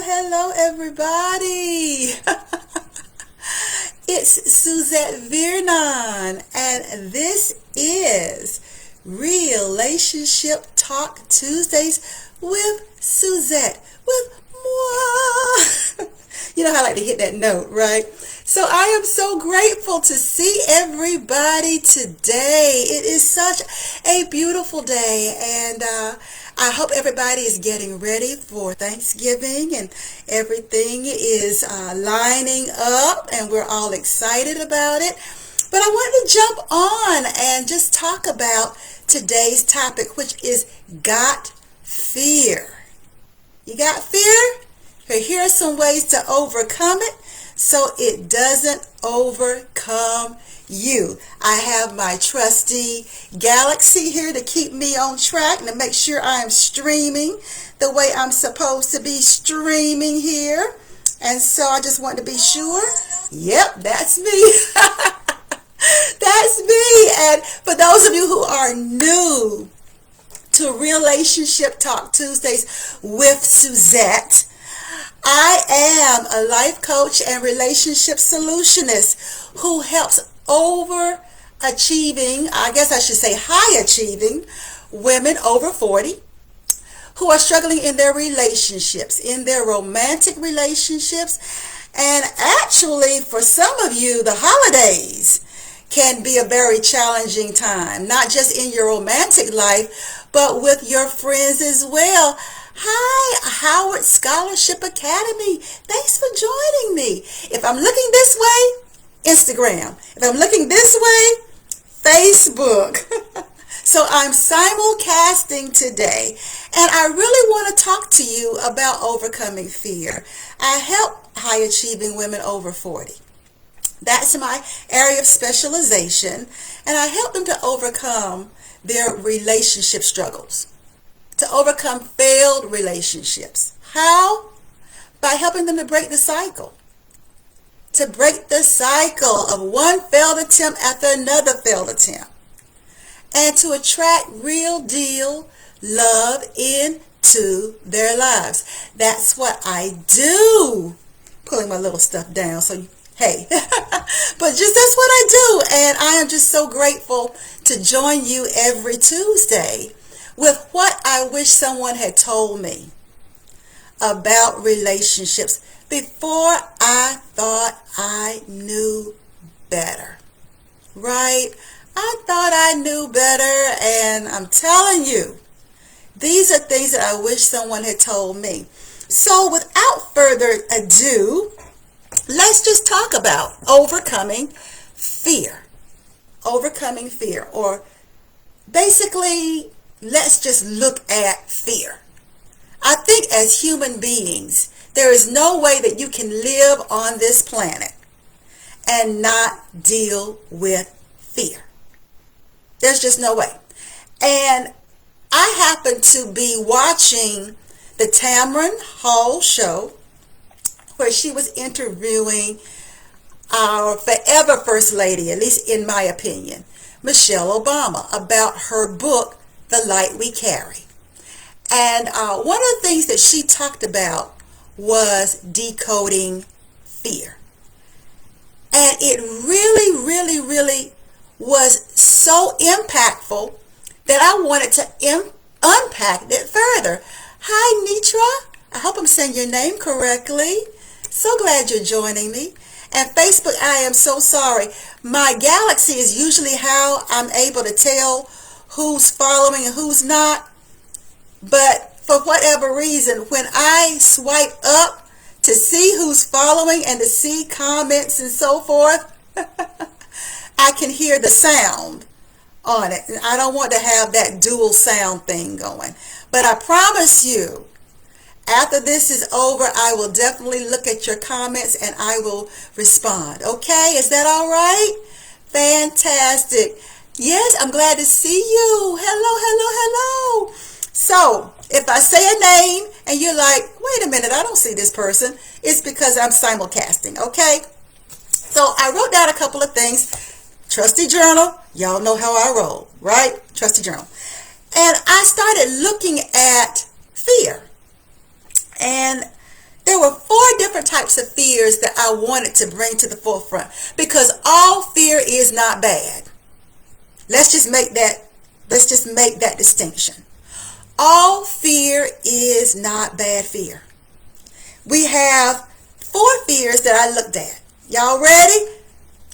hello, everybody. It's Suzette Vernon, and this is Relationship Talk Tuesdays with Suzette, with moi. You know how I like to hit that note, right? So I am so grateful to see everybody today. It is such a beautiful day, and I hope everybody is getting ready for Thanksgiving and everything is lining up and we're all excited about it. But I want to jump on and just talk about today's topic, which is got fear. You got fear? Here are some ways to overcome it so it doesn't overcome you. I have my trusty Galaxy here to keep me on track and to make sure I'm streaming the way I'm supposed to be streaming here. And so I just want to be sure. Yep, that's me. That's me. And for those of you who are new to Relationship Talk Tuesdays with Suzette, I am a life coach and relationship solutionist who helps overachieving, I guess I should say high achieving, women over 40 who are struggling in their relationships, in their romantic relationships. And actually, for some of you, the holidays can be a very challenging time, not just in your romantic life, but with your friends as well. Hi, Howard Scholarship Academy. Thanks for joining me. If I'm looking this way, Instagram. If I'm looking this way, Facebook. So I'm simulcasting today, and I really want to talk to you about overcoming fear. I help high achieving women over 40. That's my area of specialization, and I help them to overcome their relationship struggles, to overcome failed relationships. How? By helping them to break the cycle. To break the cycle of one failed attempt after another failed attempt. And to attract real deal love into their lives. That's what I do. Pulling my little stuff down, so hey. But just that's what I do. And I am just so grateful to join you every Tuesday with what I wish someone had told me about relationships before I thought I knew better. Right? I thought I knew better, and I'm telling you, these are things that I wish someone had told me. So without further ado, let's just talk about overcoming fear. Overcoming fear, or basically, let's just look at fear. I think as human beings, there is no way that you can live on this planet and not deal with fear. There's just no way. And I happened to be watching the Tamron Hall show where she was interviewing our forever First Lady, at least in my opinion, Michelle Obama, about her book, The Light We Carry. And one of the things that she talked about was decoding fear. And it really, really, really was so impactful that I wanted to unpack it further. Hi, Nitra. I hope I'm saying your name correctly. So glad you're joining me. And Facebook, I am so sorry. My Galaxy is usually how I'm able to tell who's following and who's not. But for whatever reason, when I swipe up to see who's following and to see comments and so forth, I can hear the sound on it. And I don't want to have that dual sound thing going. But I promise you, after this is over, I will definitely look at your comments and I will respond. Okay? Is that all right? Fantastic. Yes, I'm glad to see you. Hello, hello, hello. So, if I say a name and you're like, wait a minute, I don't see this person, it's because I'm simulcasting, okay? So, I wrote down a couple of things. Trusty journal, y'all know how I roll, right? Trusty journal. And I started looking at fear. And There were 4 different types of fears that I wanted to bring to the forefront, because all fear is not bad. Let's just make that distinction. All fear is not bad fear. We have 4 fears that I looked at. Y'all ready?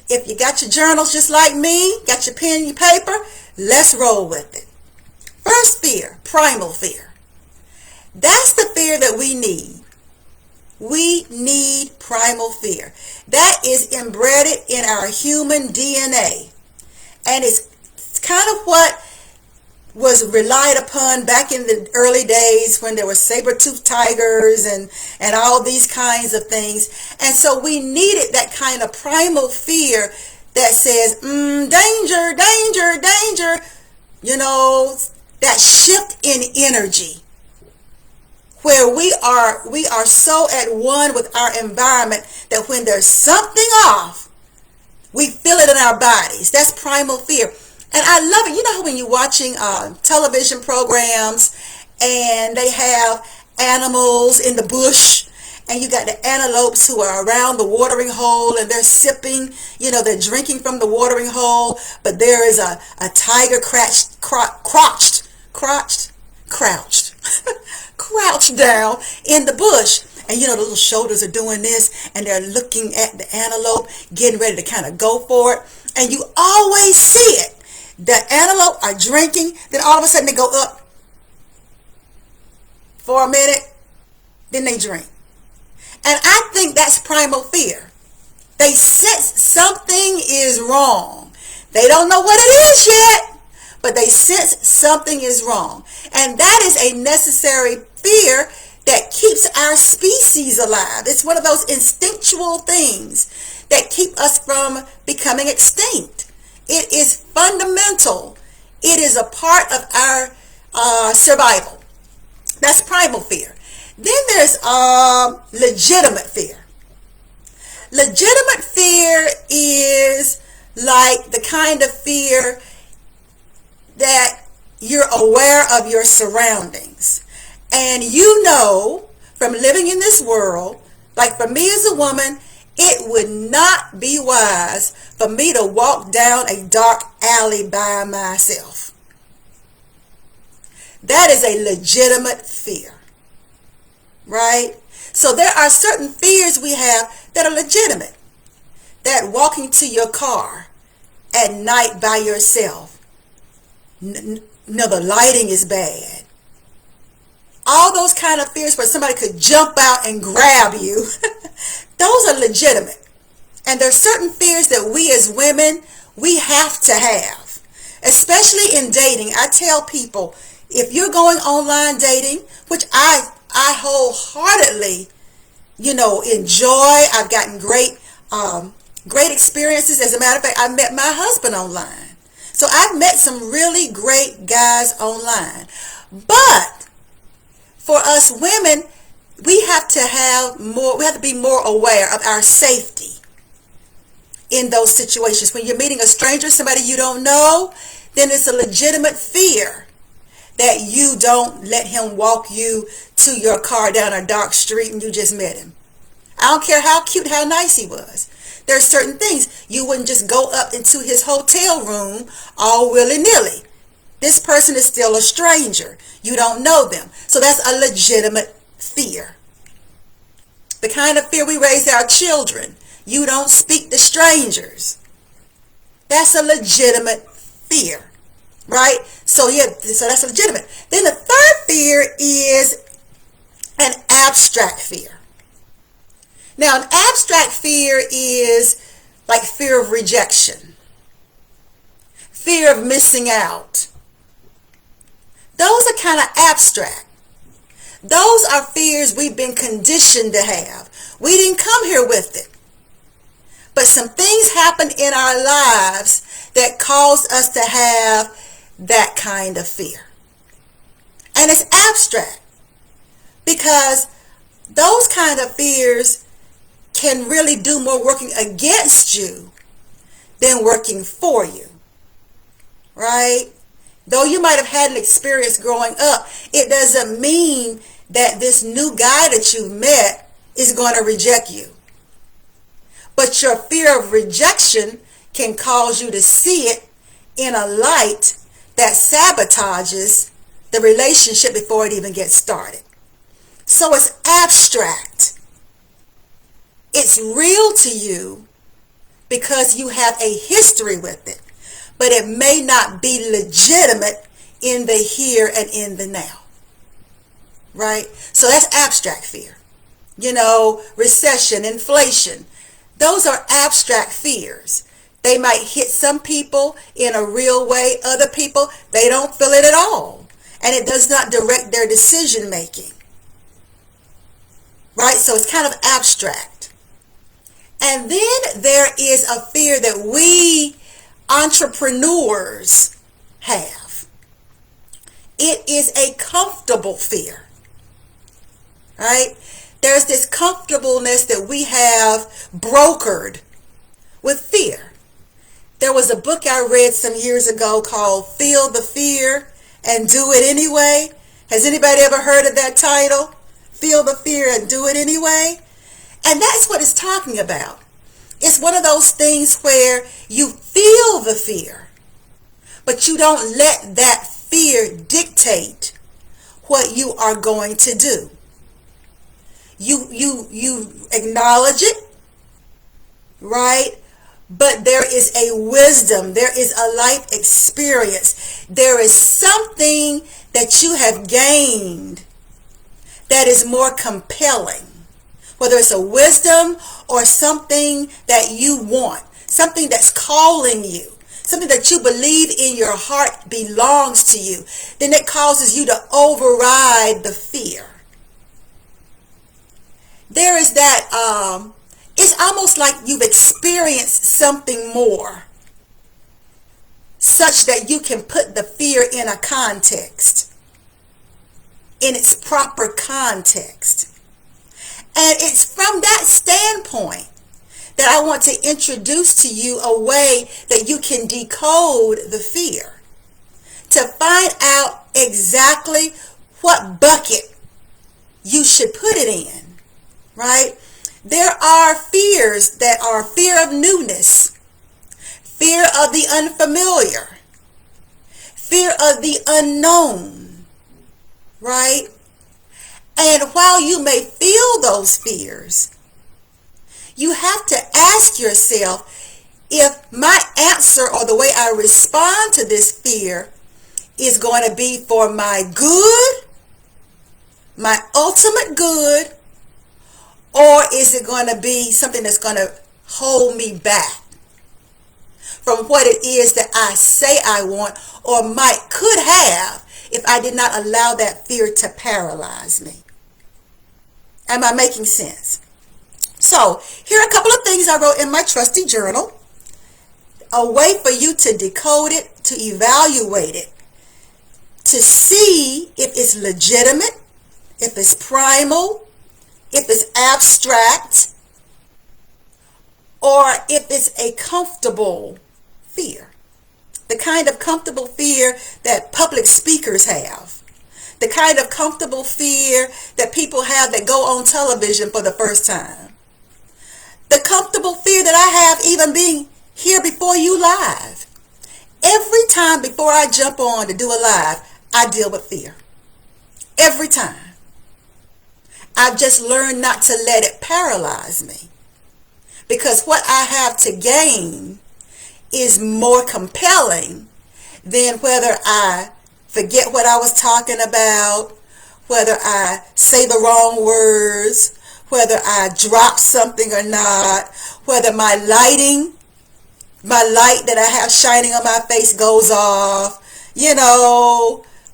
If you got your journals just like me, got your pen and your paper, let's roll with it. First fear, primal fear. That's the fear that we need. We need primal fear. That is embedded in our human DNA. And it's kind of what was relied upon back in the early days when there were saber-toothed tigers and all these kinds of things. And so we needed that kind of primal fear that says, danger, danger, danger. You know, that shift in energy where we are so at one with our environment that when there's something off, we feel it in our bodies. That's primal fear. And I love it. You know how when you're watching television programs and they have animals in the bush, and you got the antelopes who are around the watering hole and they're sipping, they're drinking from the watering hole, but there is a tiger crouched down in the bush. And the little shoulders are doing this, and they're looking at the antelope, getting ready to kind of go for it. And you always see it. The antelope are drinking, then all of a sudden they go up for a minute, then they drink. And I think that's primal fear. They sense something is wrong. They don't know what it is yet, but they sense something is wrong. And that is a necessary fear that keeps our species alive. It's one of those instinctual things that keep us from becoming extinct. It is fundamental. It is a part of our survival. That's primal fear. Then there's legitimate fear. Legitimate fear is like the kind of fear that you're aware of your surroundings. And from living in this world, like for me as a woman, it would not be wise for me to walk down a dark alley by myself. That is a legitimate fear, right? So there are certain fears we have that are legitimate. That walking to your car at night by yourself, the lighting is bad. All those kind of fears where somebody could jump out and grab you, those are legitimate. And there's certain fears that we as women, we have to have, especially in dating. I tell people, if you're going online dating, which I wholeheartedly, enjoy. I've gotten great experiences. As a matter of fact, I met my husband online. So I've met some really great guys online. But for us women, we have to be more aware of our safety in those situations. When you're meeting a stranger, somebody you don't know, then it's a legitimate fear that you don't let him walk you to your car down a dark street and you just met him. I don't care how cute, how nice he was. There's certain things you wouldn't just go up into his hotel room all willy-nilly. This person is still a stranger. You don't know them. So that's a legitimate fear. The kind of fear we raise our children. You don't speak to strangers. That's a legitimate fear, right? So that's legitimate. Then the third fear is an abstract fear. Now, an abstract fear is like fear of rejection, fear of missing out. Those are kind of abstract. Those are fears we've been conditioned to have. We didn't come here with it. But some things happen in our lives that cause us to have that kind of fear. And it's abstract because those kind of fears can really do more working against you than working for you, right? Though you might have had an experience growing up, it doesn't mean that this new guy that you met is going to reject you. But your fear of rejection can cause you to see it in a light that sabotages the relationship before it even gets started. So it's abstract. It's real to you because you have a history with it, but it may not be legitimate in the here and in the now. Right? So that's abstract fear. Recession, inflation. Those are abstract fears. They might hit some people in a real way. Other people, they don't feel it at all. And it does not direct their decision making. Right? So it's kind of abstract. And then there is a fear that we entrepreneurs have. It is a comfortable fear. Right? There's this comfortableness that we have brokered with fear. There was a book I read some years ago called Feel the Fear and Do It Anyway. Has anybody ever heard of that title? Feel the fear and do it anyway? And that's what it's talking about. It's one of those things where you feel the fear, but you don't let that fear dictate what you are going to do. You acknowledge it, right? But there is a wisdom, there is a life experience, there is something that you have gained that is more compelling, whether it's a wisdom or something that you want, something that's calling you, something that you believe in your heart belongs to you, then it causes you to override the fear. There is that, it's almost like you've experienced something more, such that you can put the fear in a context, in its proper context. And it's from that standpoint that I want to introduce to you a way that you can decode the fear, to find out exactly what bucket you should put it in, right? There are fears that are fear of newness, fear of the unfamiliar, fear of the unknown, right? And while you may feel those fears, you have to ask yourself if my answer or the way I respond to this fear is going to be for my good, my ultimate good, or is it going to be something that's going to hold me back from what it is that I say I want or could have if I did not allow that fear to paralyze me? Am I making sense? So here are a couple of things I wrote in my trusty journal. A way for you to decode it, to evaluate it, to see if it's legitimate, if it's primal, if it's abstract, or if it's a comfortable fear. The kind of comfortable fear that public speakers have. The kind of comfortable fear that people have that go on television for the first time. The comfortable fear that I have even being here before you live. Every time before I jump on to do a live, I deal with fear. Every time. I've just learned not to let it paralyze me. Because what I have to gain is more compelling than whether I forget what I was talking about, whether I say the wrong words, whether I drop something or not, whether my light that I have shining on my face goes off,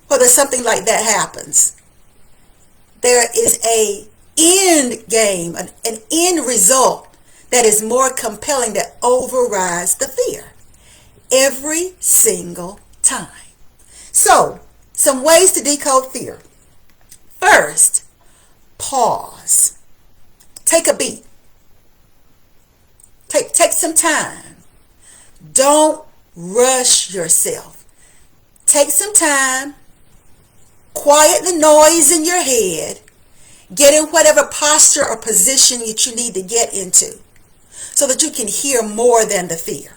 whether something like that happens. There is an end game, an end result that is more compelling, that overrides the fear every single time. So, some ways to decode fear. First, pause. Take a beat. Take some time. Don't rush yourself. Take some time. Quiet the noise in your head. Get in whatever posture or position that you need to get into so that you can hear more than the fear.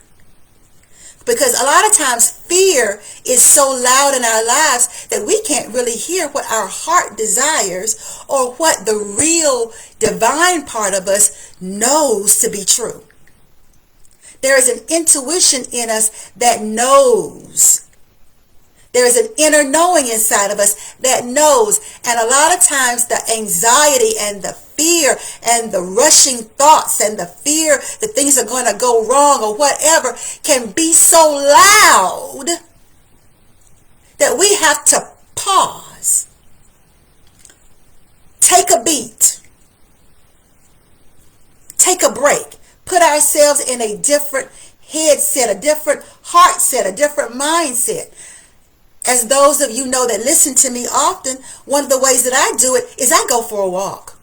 Because a lot of times fear is so loud in our lives that we can't really hear what our heart desires or what the real divine part of us knows to be true. There is an intuition in us that knows. There is an inner knowing inside of us that knows. And a lot of times the anxiety and the fear and the rushing thoughts and the fear that things are going to go wrong or whatever can be so loud that we have to pause, take a beat, take a break, put ourselves in a different headset, a different heart set, a different mindset. As those of you know that listen to me often, one of the ways that I do it is I go for a walk.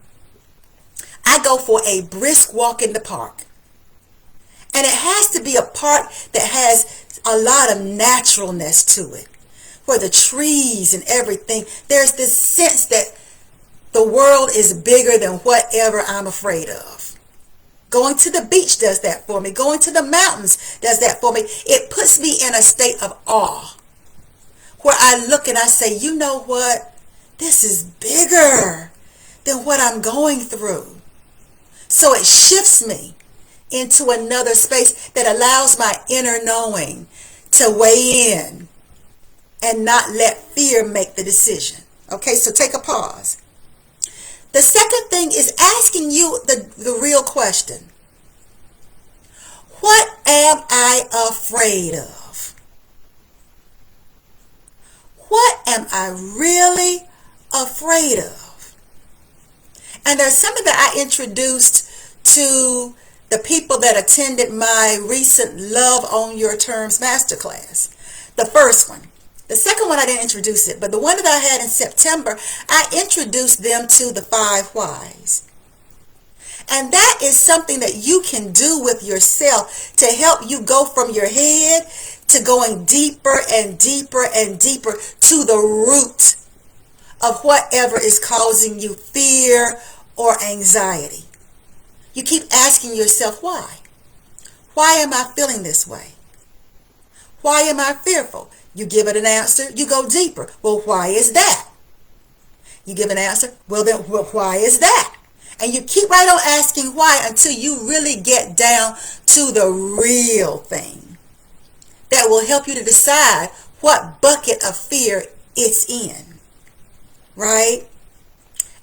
I go for a brisk walk in the park. And it has to be a park that has a lot of naturalness to it, where the trees and everything, there's this sense that the world is bigger than whatever I'm afraid of. Going to the beach does that for me. Going to the mountains does that for me. It puts me in a state of awe, where I look and I say, you know what? This is bigger than what I'm going through. So it shifts me into another space that allows my inner knowing to weigh in and not let fear make the decision. Okay, so take a pause. The second thing is asking you the real question. What am I afraid of? What am I really afraid of? And there's something that I introduced to the people that attended my recent Love on Your Terms masterclass. The first one. The second one I didn't introduce it, but the one that I had in September, I introduced them to the 5 whys. And that is something that you can do with yourself to help you go from your head to going deeper and deeper and deeper to the root of whatever is causing you fear or anxiety. You keep asking yourself, why? Why am I feeling this way? Why am I fearful? You give it an answer, you go deeper. Well, why is that? You give an answer, well, why is that? And you keep right on asking why until you really get down to the real thing that will help you to decide what bucket of fear it's in. Right?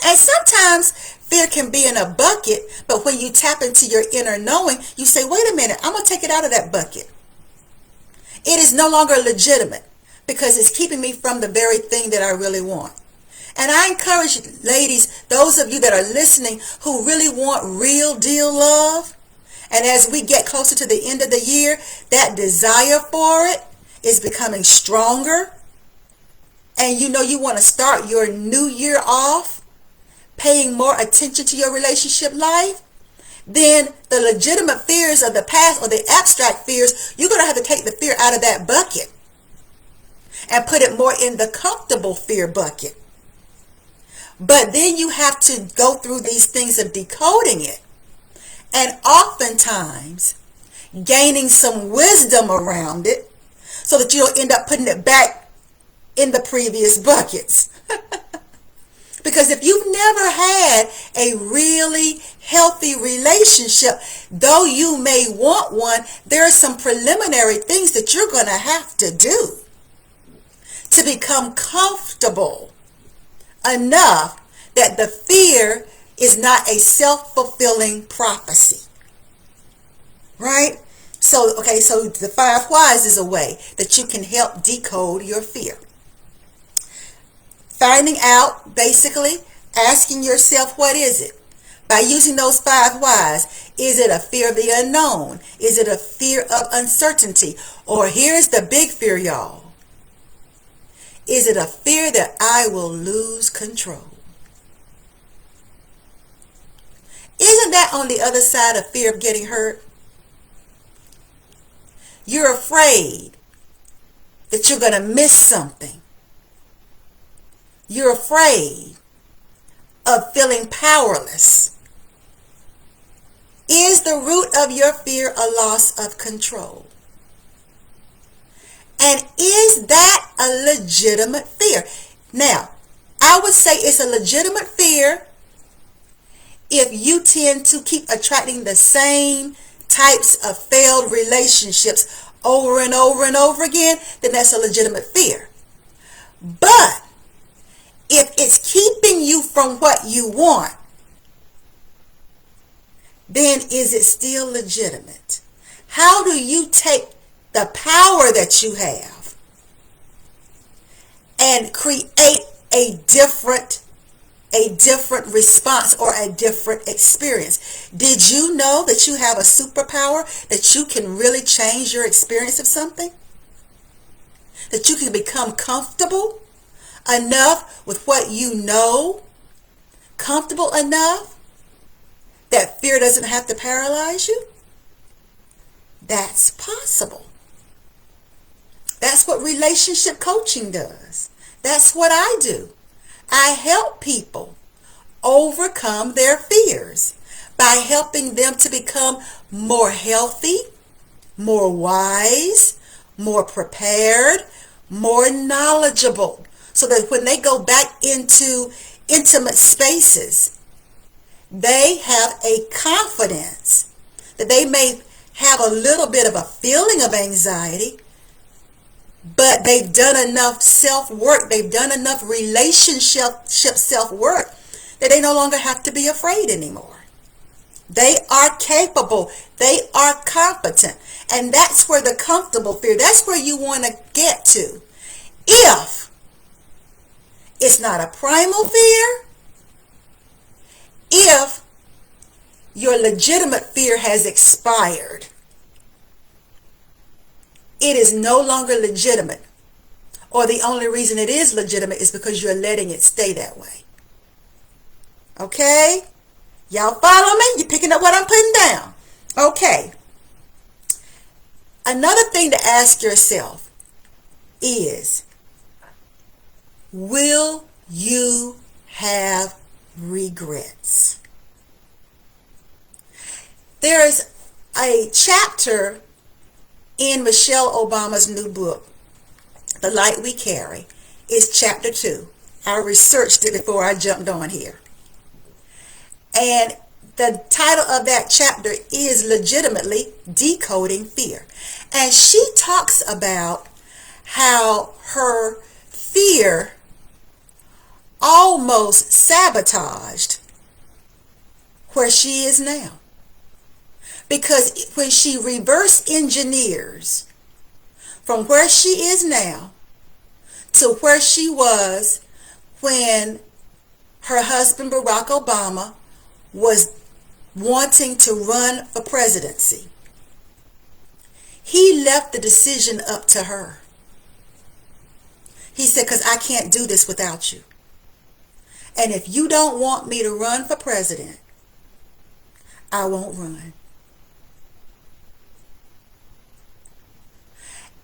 And sometimes fear can be in a bucket, but when you tap into your inner knowing, you say, wait a minute, I'm going to take it out of that bucket. It is no longer legitimate because it's keeping me from the very thing that I really want. And I encourage ladies, those of you that are listening who really want real deal love, and as we get closer to the end of the year, that desire for it is becoming stronger. And you know you want to start your new year off paying more attention to your relationship life, then the legitimate fears of the past or the abstract fears, you're going to have to take the fear out of that bucket and put it more in the comfortable fear bucket. But then you have to go through these things of decoding it and oftentimes gaining some wisdom around it so that you don't end up putting it back in the previous buckets. Because if you've never had a really healthy relationship, though you may want one, there are some preliminary things that you're going to have to do to become comfortable enough that the fear is not a self-fulfilling prophecy. Right? So, okay, so the 5 whys is a way that you can help decode your fear. Finding out, basically, asking yourself, what is it? By using those 5 whys, is it a fear of the unknown? Is it a fear of uncertainty? Or here's the big fear, y'all. Is it a fear that I will lose control? Isn't that on the other side of fear of getting hurt? You're afraid that you're going to miss something. You're afraid of feeling powerless? Is the root of your fear a loss of control? And is that a legitimate fear? Now, I would say it's a legitimate fear if you tend to keep attracting the same types of failed relationships over and over and over again, then that's a legitimate fear. But if it's keeping you from what you want, then is it still legitimate? How do you take the power that you have and create a different response or a different experience? Did you know that you have a superpower, that you can really change your experience of something? That you can become comfortable enough with what you know, comfortable enough that fear doesn't have to paralyze you? That's possible. That's what relationship coaching does. That's what I do. I help people overcome their fears by helping them to become more healthy, more wise, more prepared, more knowledgeable, so that when they go back into intimate spaces, they have a confidence that they may have a little bit of a feeling of anxiety, but they've done enough self-work, they've done enough relationship self-work that they no longer have to be afraid anymore. They are capable, they are competent, and that's where the comfortable fear, that's where you want to get to. If it's not a primal fear, if your legitimate fear has expired, it is no longer legitimate, or the only reason it is legitimate is because you're letting it stay that way. Okay? Y'all follow me? You picking up what I'm putting down? Okay. Another thing to ask yourself is, will you have regrets? There's a chapter in Michelle Obama's new book, The Light We Carry. It's chapter 2. I researched it before I jumped on here. And the title of that chapter is legitimately Decoding Fear. And she talks about how her fear almost sabotaged where she is now. Because when she reverse engineers from where she is now to where she was when her husband Barack Obama was wanting to run for presidency, he left the decision up to her. He said, because I can't do this without you. And if you don't want me to run for president, I won't run.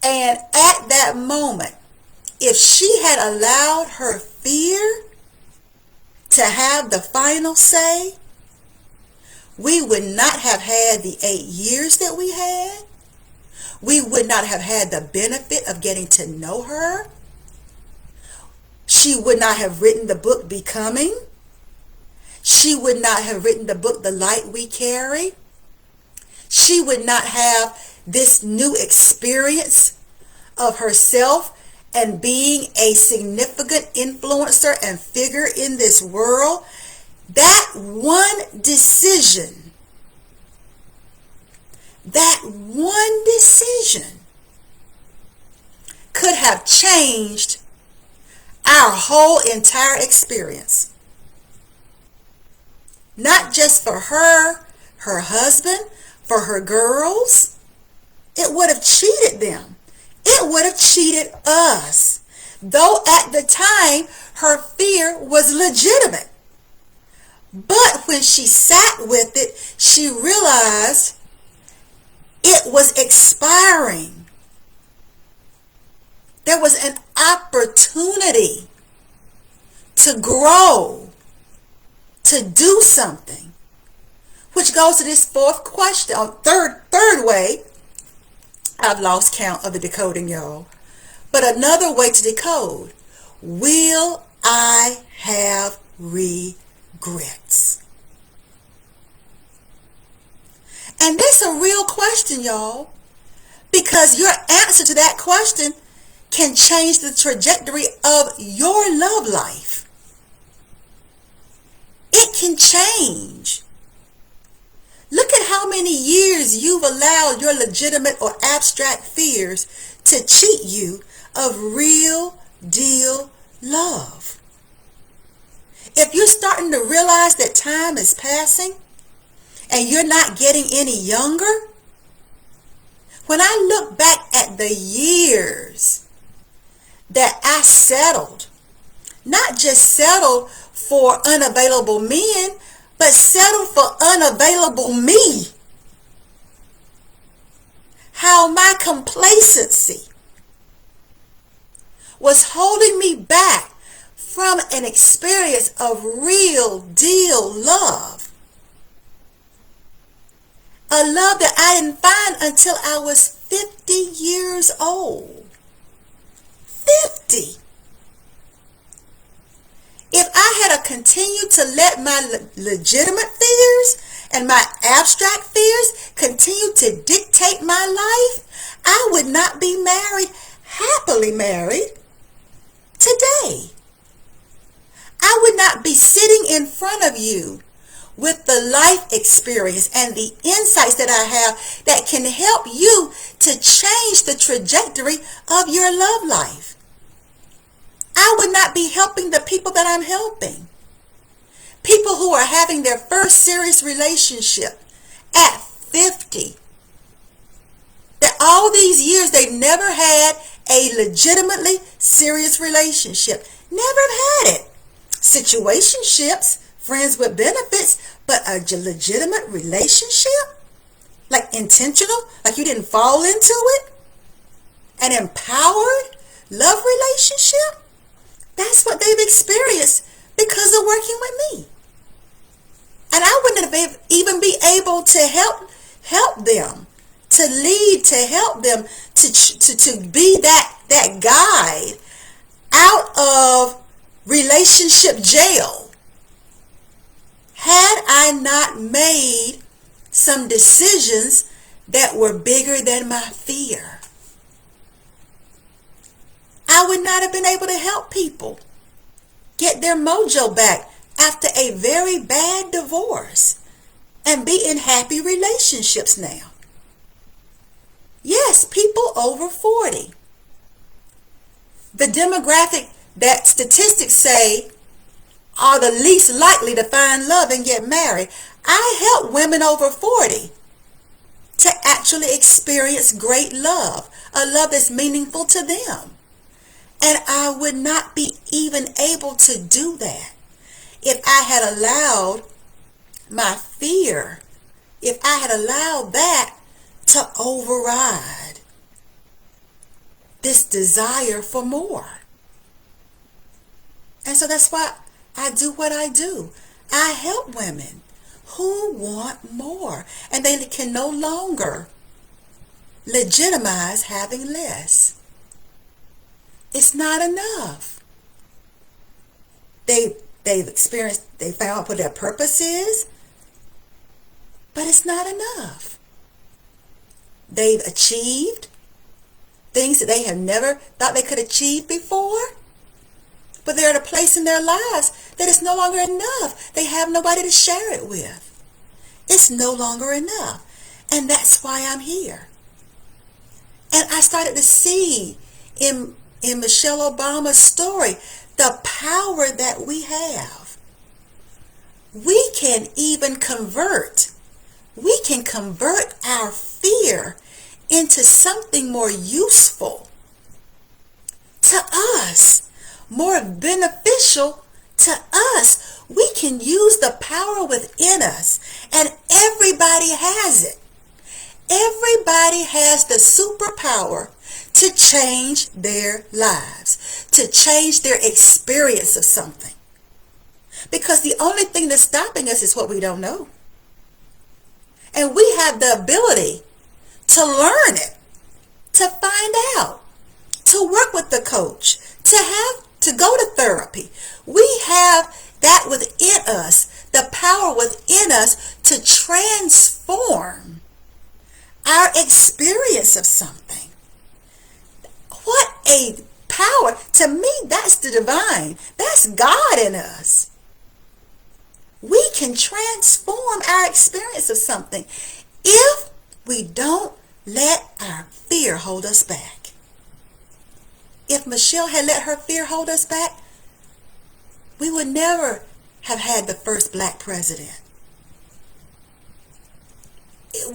And at that moment, if she had allowed her fear to have the final say, we would not have had the 8 years that we had. We would not have had the benefit of getting to know her. She would not have written the book Becoming. She would not have written the book The Light We Carry. She would not have this new experience of herself and being a significant influencer and figure in this world. That one decision could have changed our whole entire experience. Not just for her, her husband, for her girls. It would have cheated them. It would have cheated us. Though at the time, her fear was legitimate. But when she sat with it, she realized it was expiring. There was an opportunity to grow to do something. Which goes to this fourth question, or third way. I've lost count of the decoding, y'all. But another way to decode. Will I have regrets? And this is a real question, y'all. Because your answer to that question can change the trajectory of your love life. It can change. Look at how many years you've allowed your legitimate or abstract fears to cheat you of real deal love. If you're starting to realize that time is passing and you're not getting any younger, when I look back at the years that I settled, not just settled for unavailable men, but settled for unavailable me. How my complacency was holding me back from an experience of real deal love. A love that I didn't find until I was 50 years old. 50. If I had continued to let my legitimate fears and my abstract fears continue to dictate my life, I would not be happily married today. I would not be sitting in front of you with the life experience and the insights that I have that can help you to change the trajectory of your love life. I would not be helping the people that I'm helping. People who are having their first serious relationship at 50. That all these years they've never had a legitimately serious relationship. Never have had it. Situationships, friends with benefits, but a legitimate relationship? Like intentional? Like you didn't fall into it? An empowered love relationship? That's what they've experienced because of working with me. And I wouldn't have even be able to help them, to lead, to help them, to be that guide out of relationship jail had I not made some decisions that were bigger than my fear. I would not have been able to help people get their mojo back after a very bad divorce and be in happy relationships now. Yes, people over 40. The demographic that statistics say are the least likely to find love and get married. I help women over 40 to actually experience great love, a love that's meaningful to them. And I would not be even able to do that if I had allowed my fear, if I had allowed that to override this desire for more. And so that's why I do what I do. I help women who want more, and they can no longer legitimize having less. It's not enough. They've experienced, they found out what their purpose is, but it's not enough. They've achieved things that they have never thought they could achieve before, but they're at a place in their lives that it's no longer enough. They have nobody to share it with. It's no longer enough. And that's why I'm here. And I started to see in Michelle Obama's story the power that we have. We can even convert. We can convert our fear into something more useful to us, more beneficial to us. We can use the power within us, and everybody has it. Everybody has the superpower to change their lives, to change their experience of something. Because the only thing that's stopping us is what we don't know. And we have the ability to learn it, to find out, to work with the coach, to go to therapy. We have that within us, the power within us to transform our experience of something. What a power. To me, that's the divine. That's God in us. We can transform our experience of something if we don't let our fear hold us back. If Michelle had let her fear hold us back, we would never have had the first black president.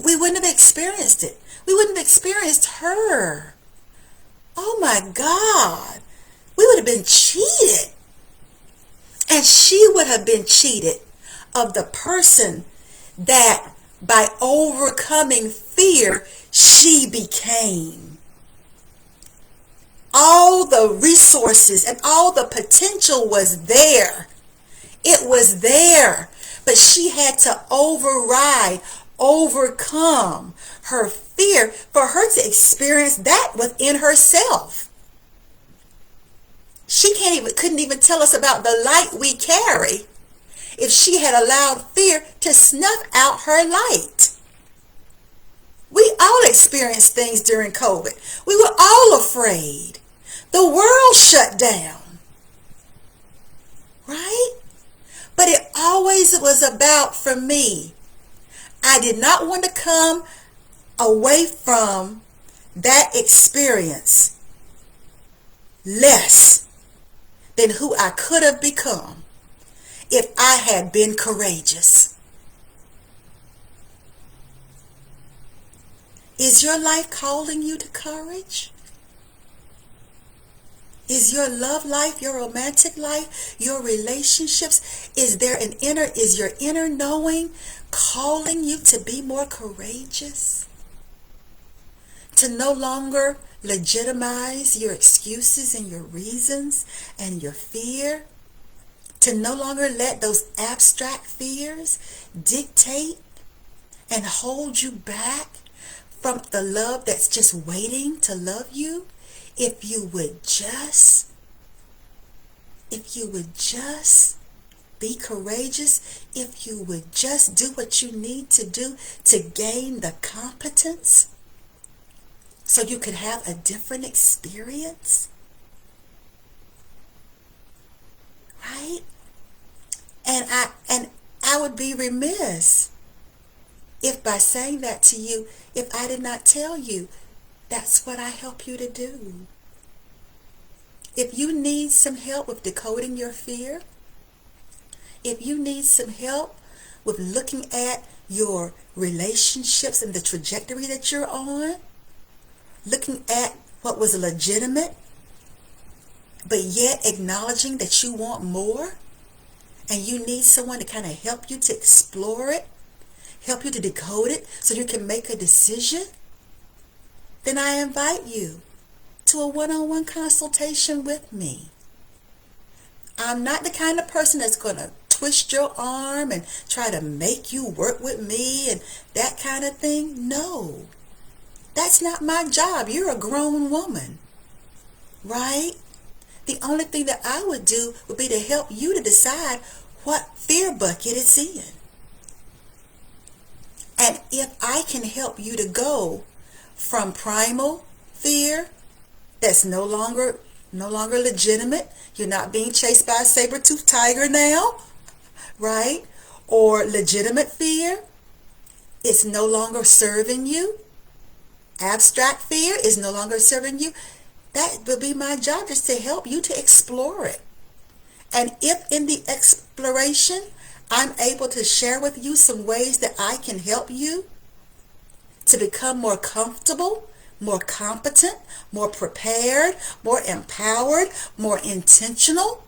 We wouldn't have experienced it. We wouldn't have experienced her. Oh my God. We would have been cheated. And she would have been cheated of the person that by overcoming fear, she became. All the resources and all the potential was there. It was there. But she had to overcome her fear for her to experience that within herself. She couldn't even tell us about the light we carry if she had allowed fear to snuff out her light. We all experienced things during COVID. We were all afraid. The world shut down. Right? But it always was about, for me, I did not want to come away from that experience less than who I could have become if I had been courageous. Is your life calling you to courage? Is your love life, your romantic life, your relationships, is your inner knowing calling you to be more courageous? To no longer legitimize your excuses and your reasons and your fear? To no longer let those abstract fears dictate and hold you back from the love that's just waiting to love you? If you would just be courageous, if you would just do what you need to do to gain the competence so you could have a different experience, right? And I would be remiss if by saying that to you, if I did not tell you, that's what I help you to do. If you need some help with decoding your fear, if you need some help with looking at your relationships and the trajectory that you're on, looking at what was legitimate, but yet acknowledging that you want more, and you need someone to kind of help you to explore it, help you to decode it so you can make a decision, then I invite you to a one-on-one consultation with me. I'm not the kind of person that's going to twist your arm and try to make you work with me and that kind of thing. No, that's not my job. You're a grown woman, right? The only thing that I would do would be to help you to decide what fear bucket it's in. And if I can help you to go from primal fear that's no longer legitimate, you're not being chased by a saber-toothed tiger now, right? Or legitimate fear, it's no longer serving you. Abstract fear is no longer serving you. That will be my job, just to help you to explore it. And if in the exploration I'm able to share with you some ways that I can help you to become more comfortable, more competent, more prepared, more empowered, more intentional,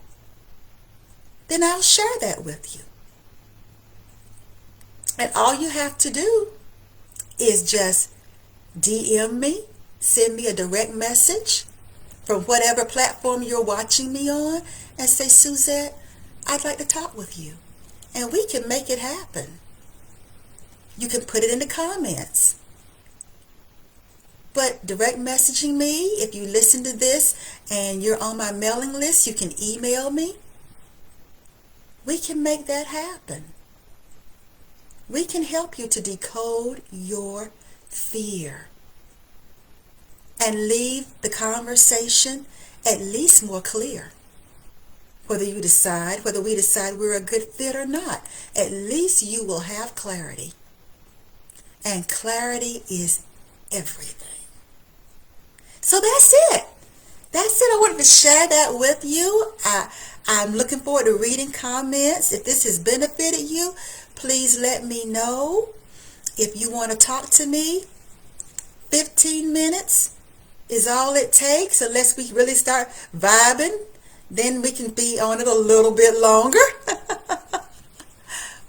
then I'll share that with you. And all you have to do is just DM me, send me a direct message from whatever platform you're watching me on, and say, Suzette, I'd like to talk with you. And we can make it happen. You can put it in the comments. But direct messaging me, if you listen to this and you're on my mailing list, you can email me. We can make that happen. We can help you to decode your fear and leave the conversation at least more clear. Whether we decide we're a good fit or not, at least you will have clarity. And clarity is everything. So that's it. That's it. I wanted to share that with you. I'm looking forward to reading comments. If this has benefited you, please let me know. If you want to talk to me, 15 minutes is all it takes, unless we really start vibing. Then we can be on it a little bit longer.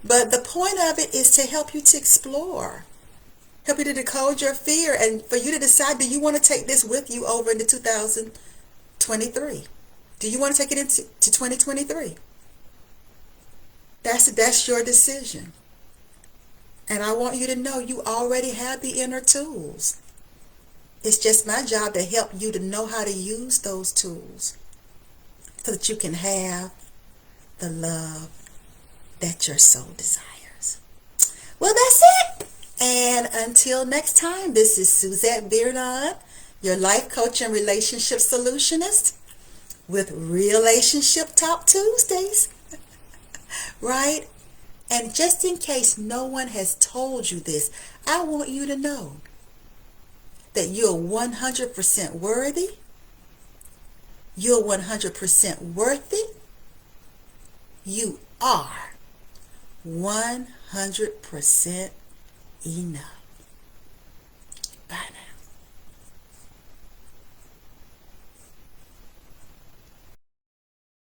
But the point of it is to help you to explore. Help you to decode your fear, and for you to decide, do you want to take this with you over into 2023? Do you want to take it into 2023? That's your decision. And I want you to know you already have the inner tools. It's just my job to help you to know how to use those tools so that you can have the love that your soul desires. Well, that's it. And until next time, this is Suzette Beardon, your life coach and relationship solutionist with REALationship TALK Tuesdays. Right? And just in case no one has told you this, I want you to know that you're 100% worthy. You're 100% worth it. You are 100% enough.